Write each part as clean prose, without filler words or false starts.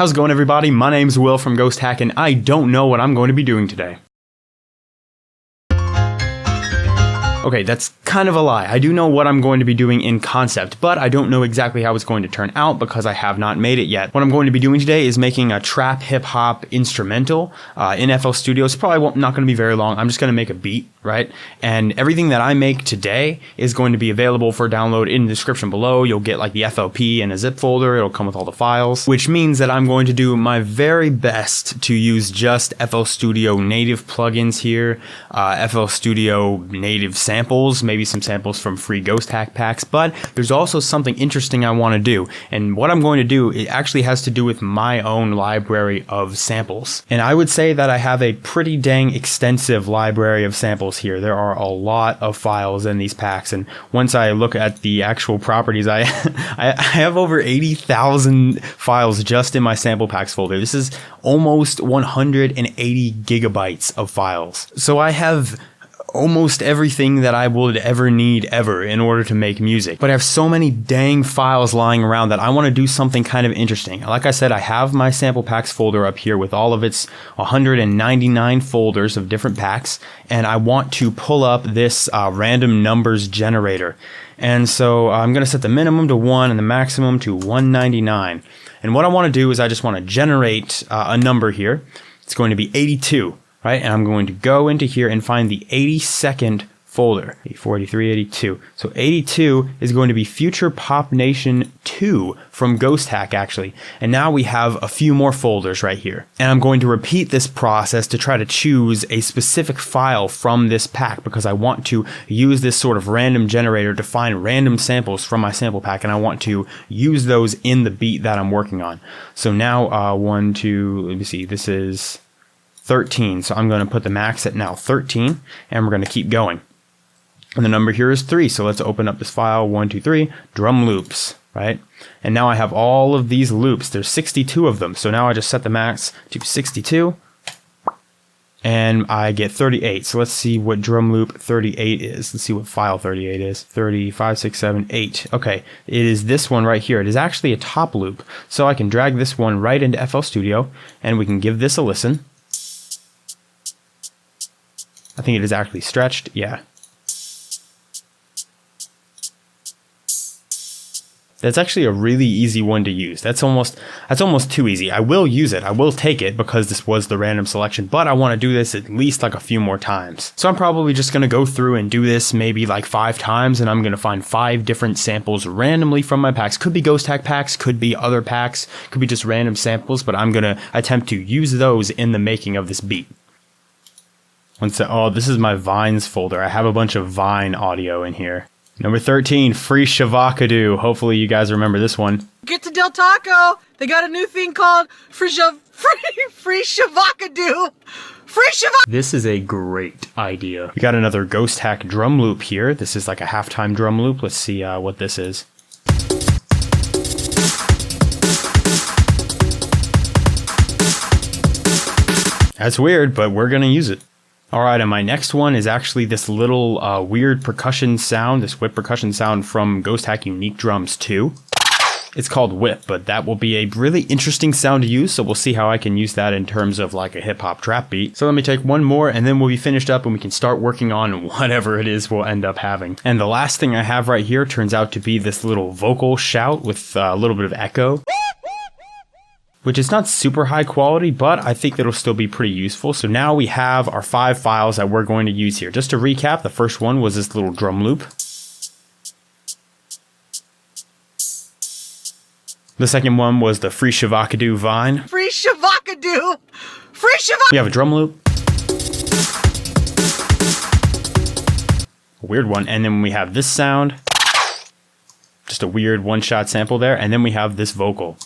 how's it going, everybody? My name's Will from Ghosthack, and I don't know what I'm going to be doing today. Okay, that's kind of a lie. I do know what I'm going to be doing in concept, but I don't know exactly how it's going to turn out because I have not made it yet. What I'm going to be doing today is making a trap hip-hop instrumental in FL Studio. It's probably not going to be very long. I'm just going to make a beat, right? And everything that I make today is going to be available for download in the description below. You'll get like the FLP and a zip folder. It'll come with all the files, which means that I'm going to do my very best to use just FL Studio native plugins here, FL Studio native samples, maybe some samples from free Ghosthack packs, but there's also something interesting I want to do. And what I'm going to do, it actually has to do with my own library of samples. And I would say that I have a pretty dang extensive library of samples here. There are a lot of files in these packs, and once I look at the actual properties, I have over 80,000 files just in my sample packs folder. This is almost 180 gigabytes of files. So I have almost everything that I would ever need in order to make music. But I have so many dang files lying around that I want to do something kind of interesting. Like I said, I have my sample packs folder up here with all of its 199 folders of different packs, and I want to pull up this random numbers generator. And so I'm going to set the minimum to 1 and the maximum to 199. And what I want to do is I just want to generate a number here. It's going to be 82. Right, and I'm going to go into here and find the 82nd folder, 84, 83, 82. So 82 is going to be Future Pop Nation 2 from Ghosthack, actually. And now we have a few more folders right here. And I'm going to repeat this process to try to choose a specific file from this pack because I want to use this sort of random generator to find random samples from my sample pack, and I want to use those in the beat that I'm working on. So now, let me see, this is 13, so I'm going to put the max at now 13, and we're going to keep going. And the number here is 3, so let's open up this file, 1, 2, 3, drum loops, right? And now I have all of these loops. There's 62 of them, so now I just set the max to 62, and I get 38. So let's see what drum loop 38 is. Let's see what file 38 is. 35, 6, 7, 8. Okay, it is this one right here. It is actually a top loop, so I can drag this one right into FL Studio, and we can give this a listen. I think it is actually stretched, yeah. That's actually a really easy one to use. That's almost too easy. I will use it. I will take it because this was the random selection, but I want to do this at least like a few more times. So I'm probably just going to go through and do this maybe like 5 times, and I'm going to find 5 different samples randomly from my packs. Could be Ghosthack packs, could be other packs, could be just random samples, but I'm going to attempt to use those in the making of this beat. Oh, this is my Vines folder. I have a bunch of Vine audio in here. Number 13, Free Shavakadu. Hopefully you guys remember this one. Get to Del Taco. They got a new thing called Free Shavakadu. Free Shavakadu. This is a great idea. We got another Ghosthack drum loop here. This is like a halftime drum loop. Let's see what this is. That's weird, but we're going to use it. Alright, and my next one is actually this little weird percussion sound, this whip percussion sound from Ghosthack Unique Drums 2. It's called Whip, but that will be a really interesting sound to use, so we'll see how I can use that in terms of like a hip-hop trap beat. So let me take one more, and then we'll be finished up, and we can start working on whatever it is we'll end up having. And the last thing I have right here turns out to be this little vocal shout with a little bit of echo, which is not super high quality, but I think it'll still be pretty useful. So now we have our 5 files that we're going to use here. Just to recap, the first one was this little drum loop. The second one was the Free Shavakadu Vine. Free Shavakadu. Free Shavakadu. We have a drum loop. A weird one. And then we have this sound. Just a weird one-shot sample there. And then we have this vocal.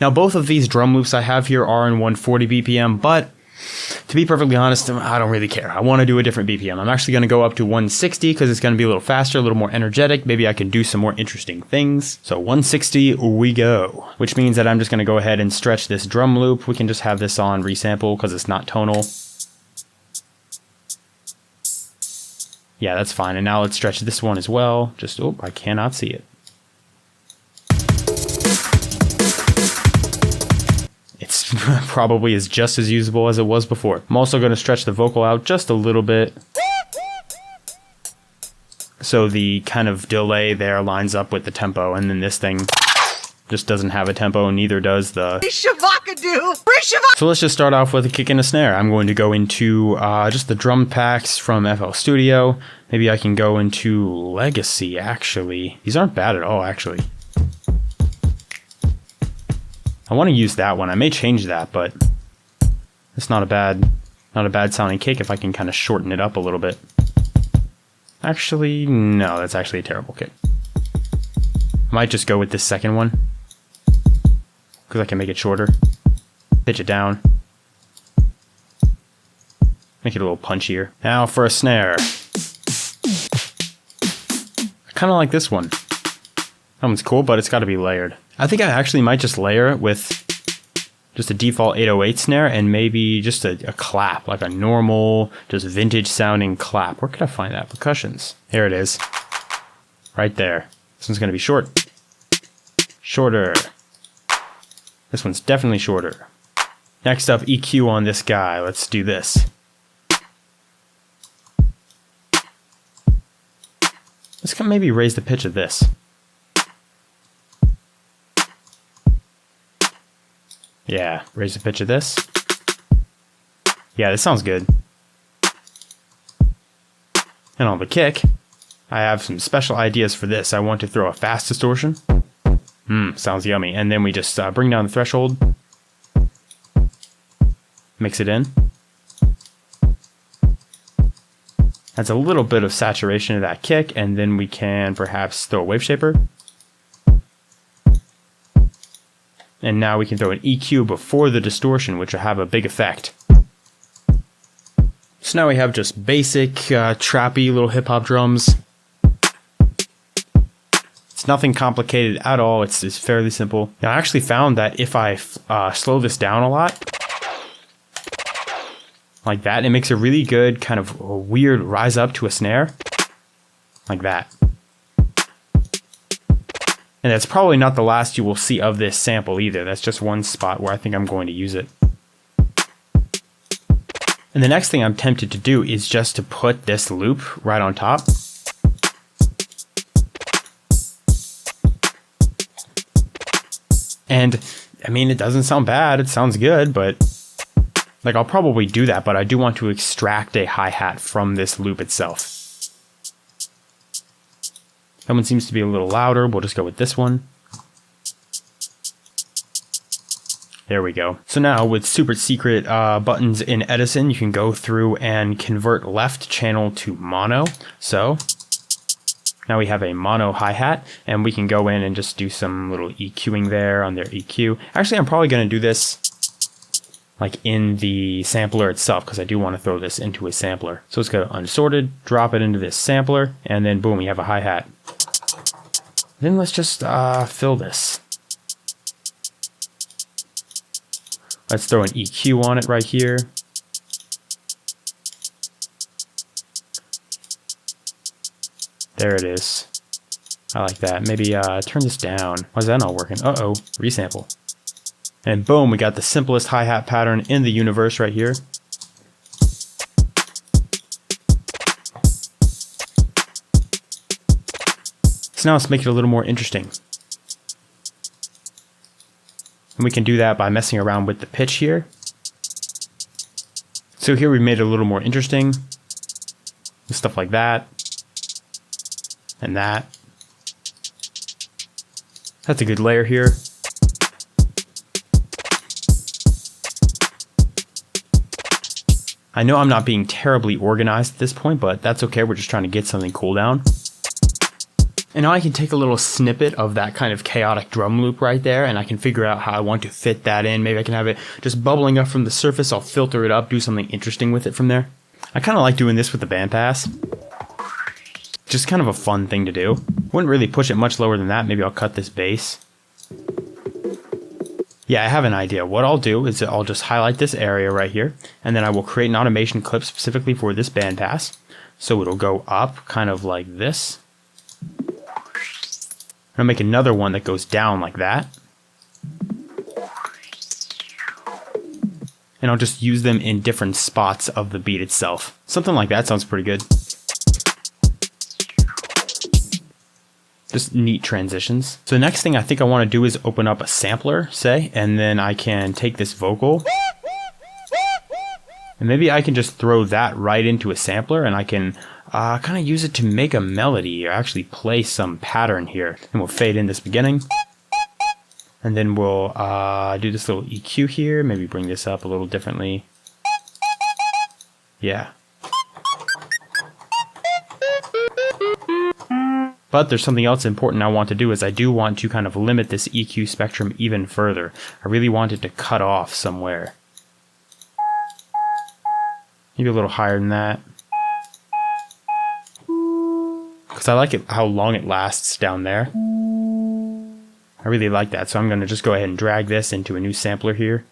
Now, both of these drum loops I have here are in 140 BPM, but to be perfectly honest, I don't really care. I want to do a different BPM. I'm actually going to go up to 160 because it's going to be a little faster, a little more energetic. Maybe I can do some more interesting things. So 160 we go, which means that I'm just going to go ahead and stretch this drum loop. We can just have this on resample because it's not tonal. Yeah, that's fine. And now let's stretch this one as well. Just, oh, I cannot see it. probably is just as usable as it was before. I'm also going to stretch the vocal out just a little bit, so the kind of delay there lines up with the tempo, and then this thing just doesn't have a tempo, and neither does the So let's just start off with a kick and a snare. I'm going to go into just the drum packs from FL Studio. Maybe I can go into Legacy, actually. These aren't bad at all, actually. I want to use that one. I may change that, but it's not a bad sounding kick if I can kind of shorten it up a little bit. Actually, no, that's actually a terrible kick. I might just go with this second one, because I can make it shorter. Pitch it down. Make it a little punchier. Now for a snare. I kind of like this one. That one's cool, but it's got to be layered. I think I actually might just layer it with just a default 808 snare and maybe just a clap, like a normal, just vintage sounding clap. Where could I find that? Percussions. Here it is. Right there. This one's going to be short. Shorter. This one's definitely shorter. Next up, EQ on this guy. Let's do this. Let's maybe raise the pitch of this. Yeah, raise the pitch of this. Yeah, this sounds good. And on the kick, I have some special ideas for this. I want to throw a fast distortion. Sounds yummy. And then we just bring down the threshold. Mix it in. Adds a little bit of saturation to that kick, and then we can perhaps throw a Waveshaper. And now we can throw an EQ before the distortion, which will have a big effect. So now we have just basic, trappy little hip-hop drums. It's nothing complicated at all. It's fairly simple. Now, I actually found that if I slow this down a lot, like that, it makes a really good kind of weird rise up to a snare. Like that. And that's probably not the last you will see of this sample either. That's just one spot where I think I'm going to use it. And the next thing I'm tempted to do is just to put this loop right on top. And I mean, it doesn't sound bad. It sounds good, but like I'll probably do that, but I do want to extract a hi-hat from this loop itself. That one seems to be a little louder. We'll just go with this one. There we go. So now with super secret buttons in Edison, you can go through and convert left channel to mono. So now we have a mono hi-hat, and we can go in and just do some little EQing there on their EQ. Actually, I'm probably going to do this like in the sampler itself, because I do want to throw this into a sampler. So let's go unsorted, drop it into this sampler, and then boom, we have a hi-hat. Then let's just fill this. Let's throw an EQ on it right here. There it is. I like that. Maybe turn this down. Why is that not working? Uh-oh, resample. And boom, we got the simplest hi-hat pattern in the universe right here. So now let's make it a little more interesting. And we can do that by messing around with the pitch here. So here we made it a little more interesting. Stuff like that. And that. That's a good layer here. I know I'm not being terribly organized at this point, but that's okay. We're just trying to get something cool down. And now I can take a little snippet of that kind of chaotic drum loop right there, and I can figure out how I want to fit that in. Maybe I can have it just bubbling up from the surface. I'll filter it up, do something interesting with it from there. I kind of like doing this with the Bandpass. Just kind of a fun thing to do. Wouldn't really push it much lower than that. Maybe I'll cut this bass. Yeah, I have an idea. What I'll do is I'll just highlight this area right here, and then I will create an automation clip specifically for this Bandpass. So it'll go up kind of like this. I'll make another one that goes down like that. and I'll just use them in different spots of the beat itself. Something like that sounds pretty good. Just neat transitions. So the next thing I think I want to do is open up a sampler, say, and then I can take this vocal and maybe I can just throw that right into a sampler and I can kind of use it to make a melody or actually play some pattern here. And we'll fade in this beginning. And then we'll do this little EQ here, maybe bring this up a little differently. Yeah. But there's something else important I want to do is I do want to kind of limit this EQ spectrum even further. I really want it to cut off somewhere. Maybe a little higher than that. Because I like it how long it lasts down there. I really like that, so I'm going to just go ahead and drag this into a new sampler here.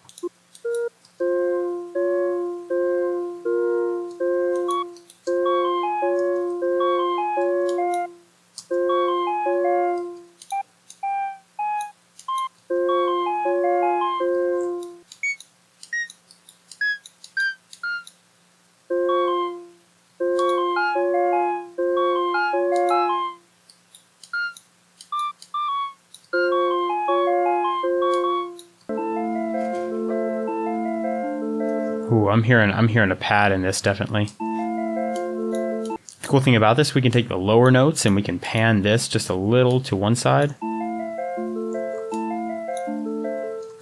Ooh, I'm hearing a pad in this, definitely. The cool thing about this, we can take the lower notes and we can pan this just a little to one side.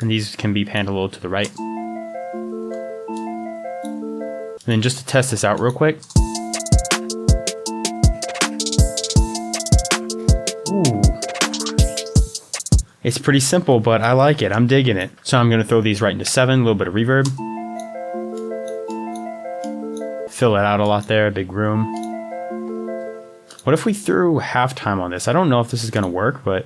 And these can be panned a little to the right. And then just to test this out real quick. Ooh. It's pretty simple, but I like it. I'm digging it. So I'm going to throw these right into 7, a little bit of reverb. Fill it out a lot there, big room. What if we threw halftime on this? I don't know if this is going to work, but...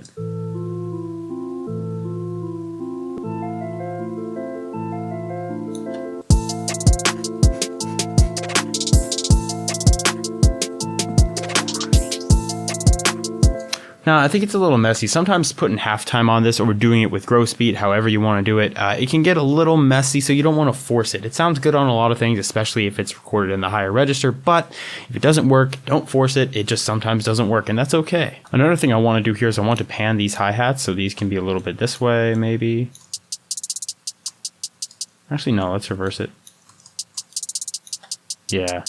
Now, I think it's a little messy. Sometimes putting halftime on this or doing it with gross beat, however you want to do it, it can get a little messy, so you don't want to force it. It sounds good on a lot of things, especially if it's recorded in the higher register, but if it doesn't work, don't force it. It just sometimes doesn't work, and that's okay. Another thing I want to do here is I want to pan these hi-hats, so these can be a little bit this way, maybe. Actually, no, let's reverse it. Yeah.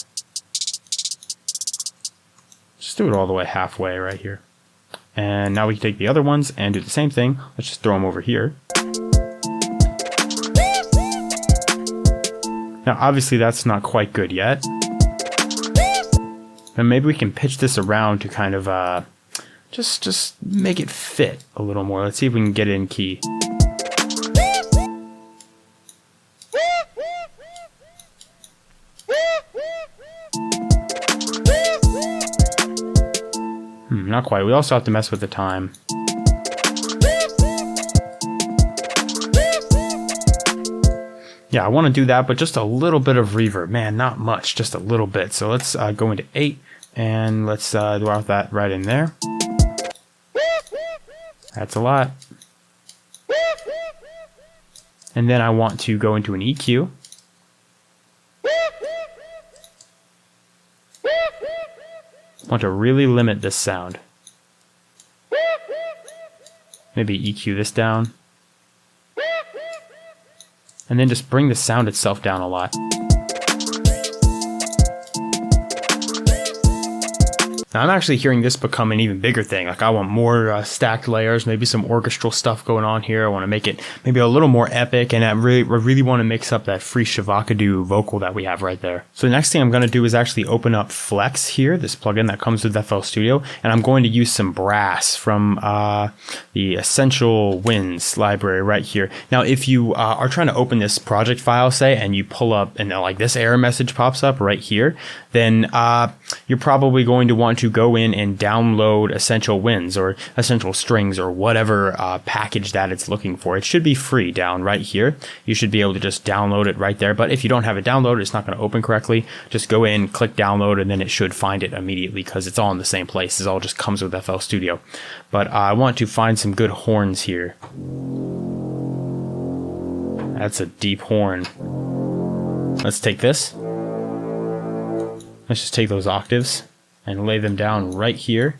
Just do it all the way halfway right here. And now we can take the other ones and do the same thing. Let's just throw them over here. Now, obviously, that's not quite good yet. But maybe we can pitch this around to kind of just make it fit a little more. Let's see if we can get it in key. Not quite. We also have to mess with the time. Yeah, I want to do that, but just a little bit of reverb. Man, not much, just a little bit. So let's go into 8, and let's do that right in there. That's a lot. And then I want to go into an EQ. Want to really limit this sound. Maybe EQ this down. And then just bring the sound itself down a lot. Now I'm actually hearing this become an even bigger thing. Like I want more stacked layers, maybe some orchestral stuff going on here. I want to make it maybe a little more epic, and I really want to mix up that free Shavakadu vocal that we have right there. So the next thing I'm going to do is actually open up Flex here, this plugin that comes with FL Studio, and I'm going to use some brass from the Essential Winds library right here. Now if you are trying to open this project file, say, and you pull up and like this error message pops up right here, then you're probably going to want to go in and download Essential Winds or Essential Strings or whatever package that it's looking for. It should be free down right here. You should be able to just download it right there. But if you don't have it downloaded, it's not going to open correctly. Just go in, click download, and then it should find it immediately because it's all in the same place. It all just comes with FL Studio. But I want to find some good horns here. That's a deep horn. Let's take this. Let's just take those octaves and lay them down right here.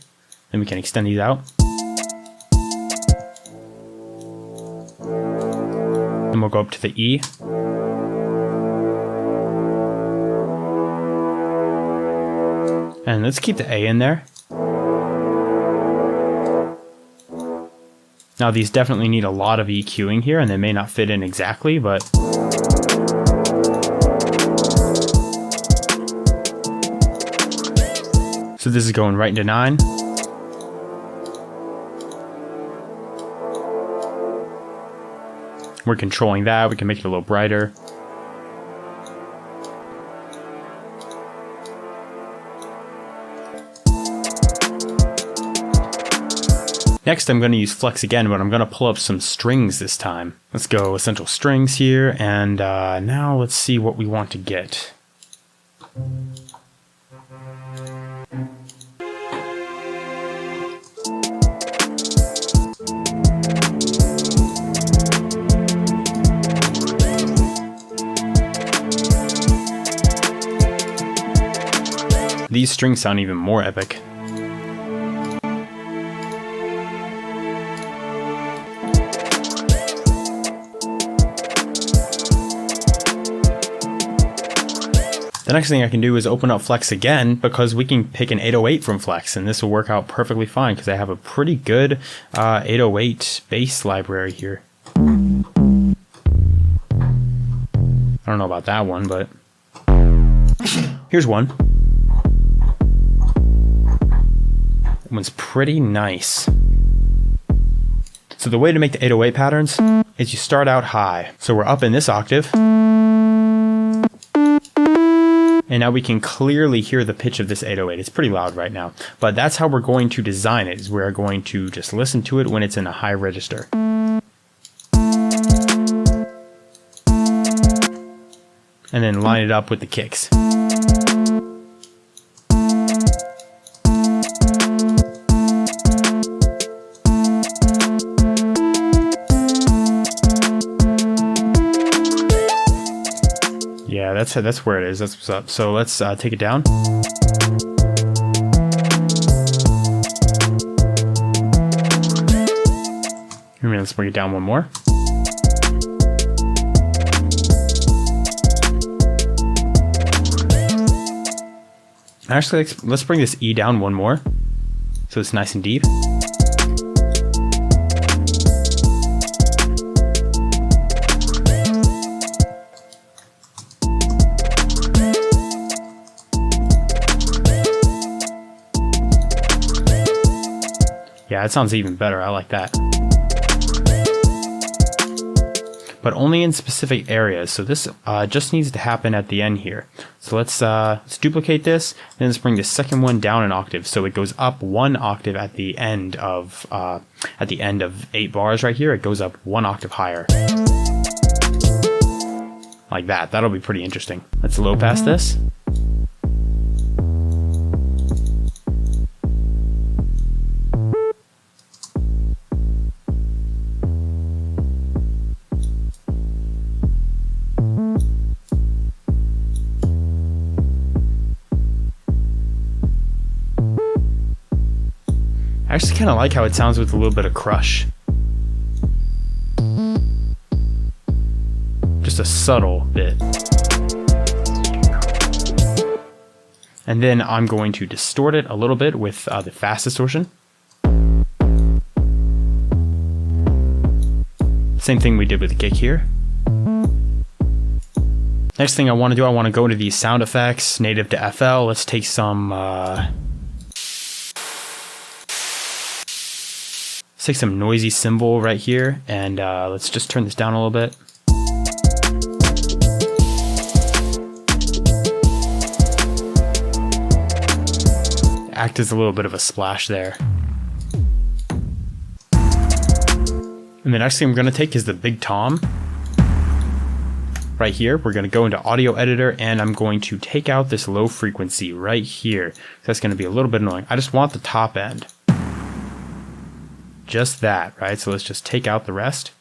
Then we can extend these out. Then we'll go up to the E. And let's keep the A in there. Now these definitely need a lot of EQing here, and they may not fit in exactly, but so this is going right into 9. We're controlling that. We can make it a little brighter. Next, I'm going to use flex again, but I'm going to pull up some strings this time. Let's go essential strings here, and now let's see what we want to get. These strings sound even more epic. The next thing I can do is open up Flex again, because we can pick an 808 from Flex, and this will work out perfectly fine because I have a pretty good 808 bass library here. I don't know about that one, but here's one. That one's pretty nice. So the way to make the 808 patterns is you start out high. So we're up in this octave. And now we can clearly hear the pitch of this 808. It's pretty loud right now. But that's how we're going to design it, is we're going to just listen to it when it's in a high register. And then line it up with the kicks. Yeah, that's where it is. That's what's up. So let's take it down. Let's bring it down one more. Actually, let's bring this E down one more, so it's nice and deep. Yeah, it sounds even better. I like that. But only in specific areas. So this just needs to happen at the end here. So let's duplicate this, and let's bring the second one down an octave. So it goes up one octave at the end of 8 bars right here. It goes up one octave higher. Like that. That'll be pretty interesting. Let's low pass this. I actually kind of like how it sounds with a little bit of crush. Just a subtle bit. And then I'm going to distort it a little bit with the fast distortion. Same thing we did with the kick here. Next thing I want to do, I want to go into these sound effects native to FL. Let's take some noisy cymbal right here, and let's just turn this down a little bit. Act as a little bit of a splash there. And the next thing I'm going to take is the big tom. Right here, we're going to go into audio editor, and I'm going to take out this low frequency right here. That's going to be a little bit annoying. I just want the top end. Just that, right? So let's just take out the rest.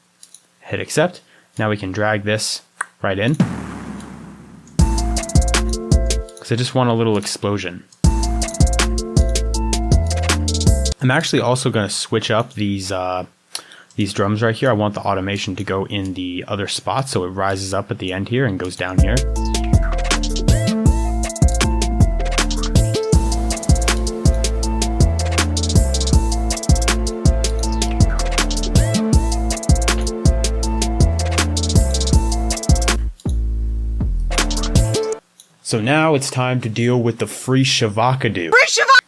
Hit accept. Now we can drag this right in. because I just want a little explosion. I'm actually also going to switch up these drums right here. I want the automation to go in the other spot, so it rises up at the end here and goes down here. So now it's time to deal with the free shavakadu.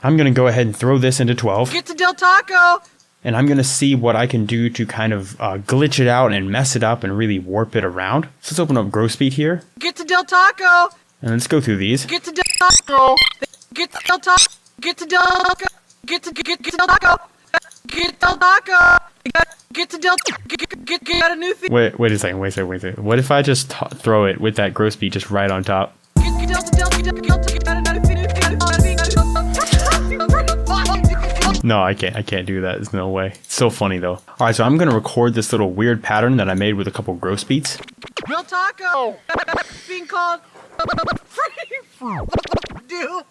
I'm going to go ahead and throw this into 12. Get to Del Taco. And I'm going to see what I can do to kind of glitch it out and mess it up and really warp it around. So let's open up Grow Speed here. Get to Del Taco. And let's go through these. Get to Del Taco. Get to Del Taco. Get to Del Taco. Get to Del Taco. Get Del Taco. Get to Del Get a new thing. Wait a second. Wait a second. What if I just throw it with that Grow Speed just right on top? No, I can't do that. There's no way. It's so funny though. Alright, so I'm gonna record this little weird pattern that I made with a couple Grow Speeds. Real taco being called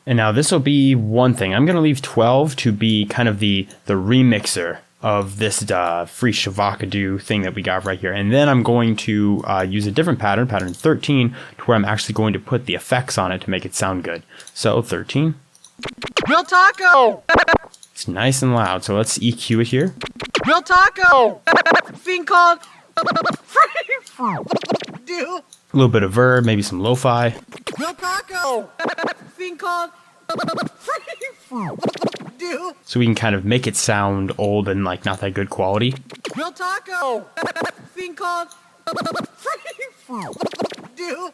and now this will be one thing. I'm gonna leave 12 to be kind of the remixer of this free shavakadu thing that we got right here. And then I'm going to use a different pattern, pattern 13, to where I'm actually going to put the effects on it to make it sound good. So 13. Real taco. It's nice and loud, so let's EQ it here. Real taco being called A little bit of verb, maybe some lo-fi. Real taco being called so we can kind of make it sound old and like not that good quality. Real taco being called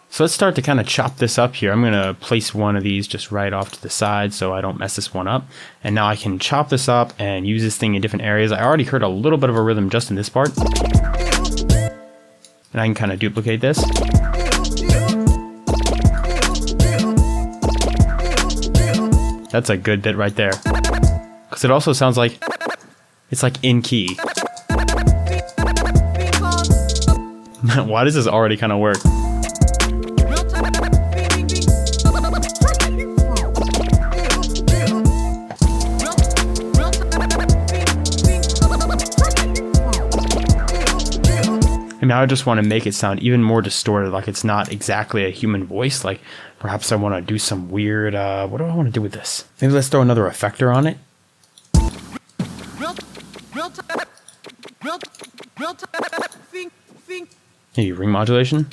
So let's start to kind of chop this up here. I'm going to place one of these just right off to the side so I don't mess this one up. And now I can chop this up and use this thing in different areas. I already heard a little bit of a rhythm just in this part. And I can kind of duplicate this. That's a good bit right there. Because it also sounds like it's like in key. Why does this already kind of work? And now I just want to make it sound even more distorted, like it's not exactly a human voice. Like perhaps I want to do some weird, what do I want to do with this? Maybe let's throw another effector on it. Maybe ring modulation.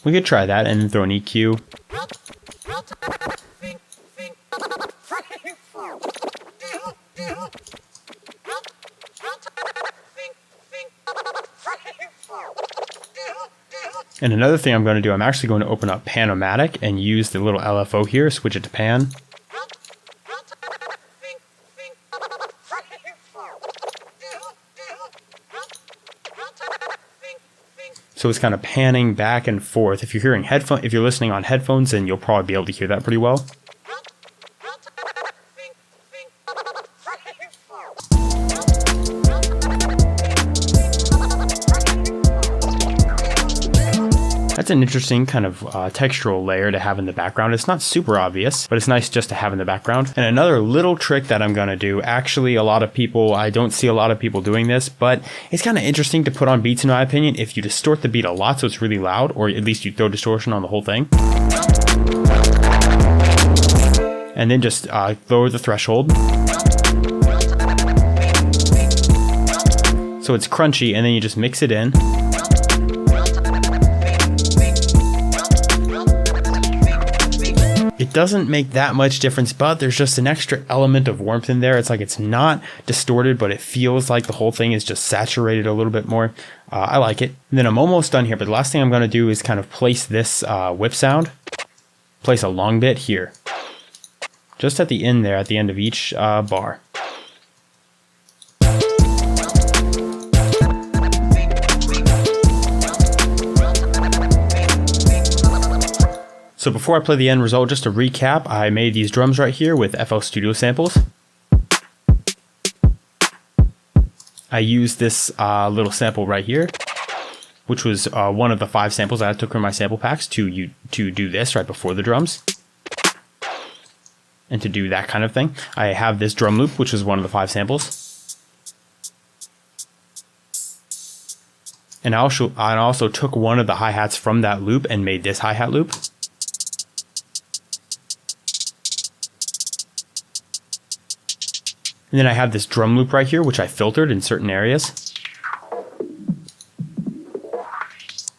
We could try that and then throw an EQ. And another thing I'm going to do, I'm actually going to open up Pan-o-matic and use the little LFO here, switch it to pan. So it's kind of panning back and forth. If you're hearing if you're listening on headphones, then you'll probably be able to hear that pretty well. That's an interesting kind of textural layer to have in the background. It's not super obvious, but it's nice just to have in the background. And another little trick that I'm going to do, actually I don't see a lot of people doing this, but it's kind of interesting to put on beats in my opinion if you distort the beat a lot so it's really loud, or at least you throw distortion on the whole thing. And then just lower the threshold. So it's crunchy, and then you just mix it in. It doesn't make that much difference, but there's just an extra element of warmth in there. It's like it's not distorted, but it feels like the whole thing is just saturated a little bit more. I like it. And then I'm almost done here, but the last thing I'm going to do is kind of place this whip sound, place a long bit here, just at the end there, at the end of each bar. So before I play the end result, just to recap, I made these drums right here with FL Studio samples. I used this little sample right here, which was one of the 5 samples that I took from my sample packs to do this right before the drums. And to do that kind of thing. I have this drum loop, which is one of the 5 samples. And I also took one of the hi-hats from that loop and made this hi-hat loop. And then I have this drum loop right here, which I filtered in certain areas.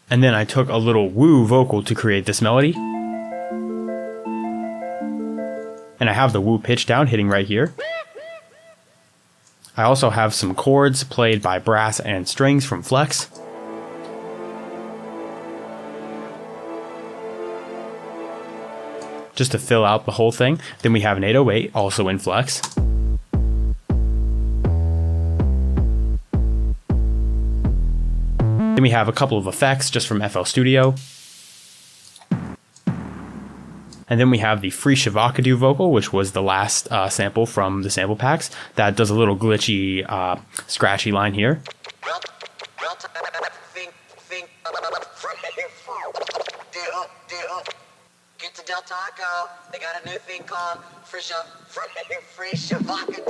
And then I took a little woo vocal to create this melody. And I have the woo pitch down hitting right here. I also have some chords played by brass and strings from Flex. Just to fill out the whole thing. Then we have an 808 also in Flex. Then we have a couple of effects just from FL Studio. And then we have the free Shavakadu vocal, which was the last sample from the sample packs. That does a little glitchy, scratchy line here. Get to Del Taco. They got a new thing called free Shavakadu.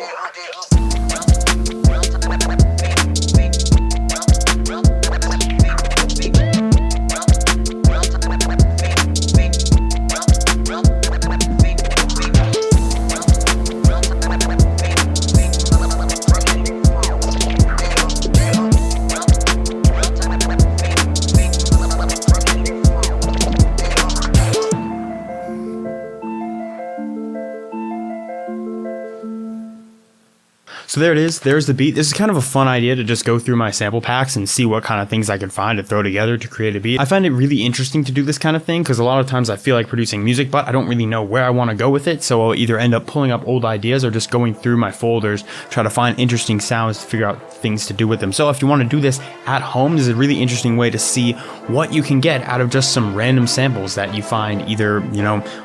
So there it is, there's the beat. This is kind of a fun idea to just go through my sample packs and see what kind of things I can find to throw together to create a beat. I find it really interesting to do this kind of thing because a lot of times I feel like producing music, but I don't really know where I want to go with it. So I'll either end up pulling up old ideas or just going through my folders, try to find interesting sounds to figure out things to do with them. So if you want to do this at home, this is a really interesting way to see what you can get out of just some random samples that you find either,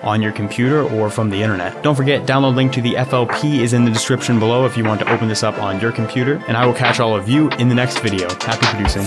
on your computer or from the internet. Don't forget, download link to the FLP is in the description below if you want to open this up on your computer, and I will catch all of you in the next video. Happy producing.